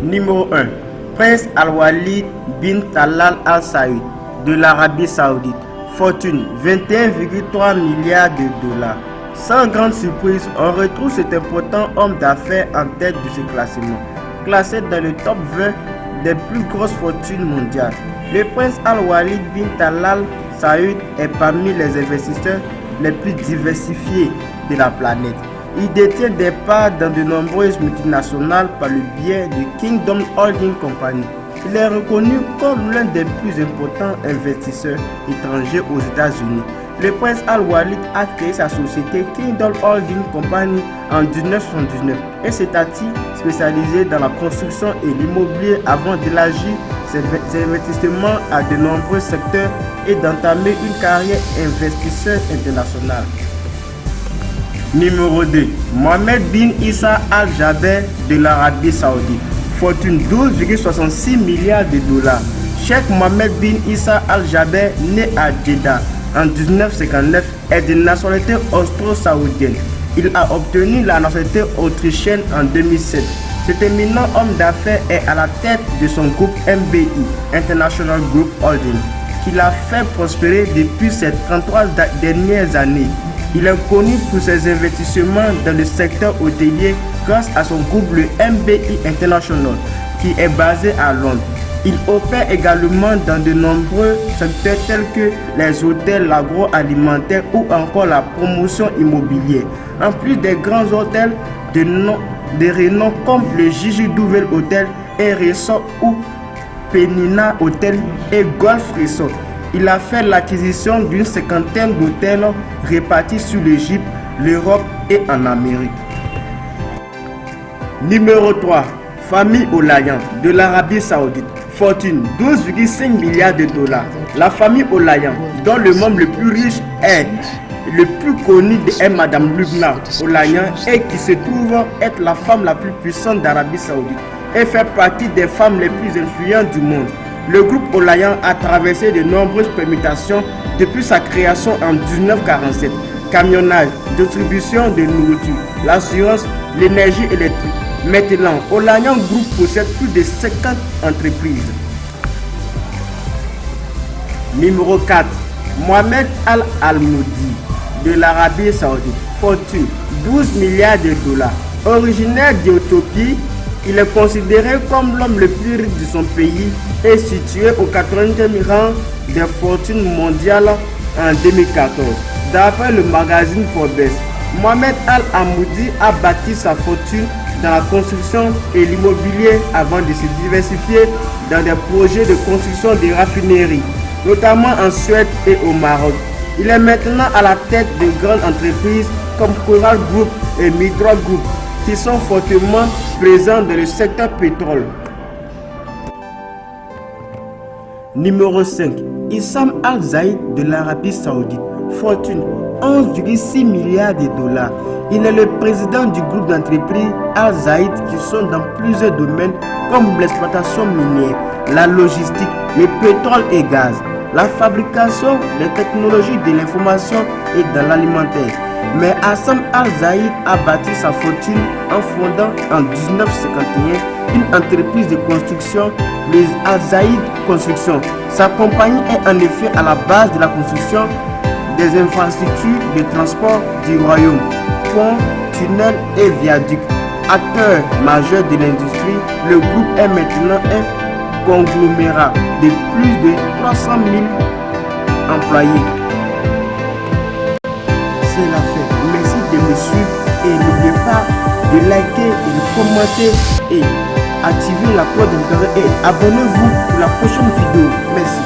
Numéro 1. Prince Al-Walid bin Talal Al-Saoud de l'Arabie Saoudite. Fortune 21,3 milliards de dollars. Sans grande surprise, on retrouve cet important homme d'affaires en tête de ce classement, classé dans le top 20 des plus grosses fortunes mondiales. Le prince Al-Walid bin Talal Saoud est parmi les investisseurs les plus diversifiés de la planète. Il détient des parts dans de nombreuses multinationales par le biais de Kingdom Holding Company. Il est reconnu comme l'un des plus importants investisseurs étrangers aux États-Unis. Le prince Al-Walid a créé sa société Kingdom Holding Company en 1979 et s'est-il spécialisé dans la construction et l'immobilier avant d'élargir ses investissements à de nombreux secteurs et d'entamer une carrière investisseur international. Numéro 2. Mohammed bin Issa Al-Jaber de l'Arabie Saoudite. Fortune 12,66 milliards de dollars. Cheikh Mohammed bin Issa Al-Jaber, né à Jeddah en 1959, est de nationalité austro-saoudienne. Il a obtenu la nationalité autrichienne en 2007. Cet éminent homme d'affaires est à la tête de son groupe MBI, International Group Holding, qu'il a fait prospérer depuis ces 33 dernières années. Il est connu pour ses investissements dans le secteur hôtelier grâce à son groupe le MBI International, qui est basé à Londres. Il opère également dans de nombreux secteurs tels que les hôtels, l'agroalimentaire ou encore la promotion immobilière. En plus des grands hôtels de renom comme le Gigi Douvel Hotel et Resort ou Penina Hotel et Golf Resort. Il a fait l'acquisition d'une cinquantaine d'hôtels répartis sur l'Égypte, l'Europe et en Amérique. Numéro 3. Famille Olayan de l'Arabie Saoudite. Fortune 12,5 milliards de dollars. La famille Olayan, dont le membre le plus riche est le plus connu est Madame Lubna Olayan et qui se trouve être la femme la plus puissante d'Arabie Saoudite et fait partie des femmes les plus influentes du monde. Le groupe Olayan a traversé de nombreuses permutations depuis sa création en 1947. Camionnage, distribution de nourriture, l'assurance, l'énergie électrique. Maintenant, Olayan Group possède plus de 50 entreprises. Numéro 4. Mohamed Al-Almoudi de l'Arabie Saoudite. Fortune 12 milliards de dollars. Originaire d'Éthiopie, il est considéré comme l'homme le plus riche de son pays et situé au 80e rang des fortunes mondiales en 2014. D'après le magazine Forbes, Mohamed Al-Almoudi a bâti sa fortune dans la construction et l'immobilier avant de se diversifier dans des projets de construction de raffineries, notamment en Suède et au Maroc. Il est maintenant à la tête de grandes entreprises comme Coral Group et Midrock Group qui sont fortement présents dans le secteur pétrole. Numéro 5. Issam Al-Zaid de l'Arabie Saoudite. Fortune 11,6 milliards de dollars. Il est le président du groupe d'entreprises Al-Zaid qui sont dans plusieurs domaines comme l'exploitation minière, la logistique, le pétrole et gaz, la fabrication, les technologies de l'information et dans l'alimentaire. Mais Issam Al-Zaid a bâti sa fortune en fondant en 1951 une entreprise de construction, les Al-Zaid Construction. Sa compagnie est en effet à la base de la construction des infrastructures de transport du royaume, ponts, tunnels et viaducs. Acteur majeur de l'industrie, le groupe est maintenant un conglomérat de plus de 300 000 employés. C'est la fin. Merci de me suivre et n'oubliez pas de liker et de commenter et activer la cloche d'intérêt et abonnez-vous pour la prochaine vidéo. Merci.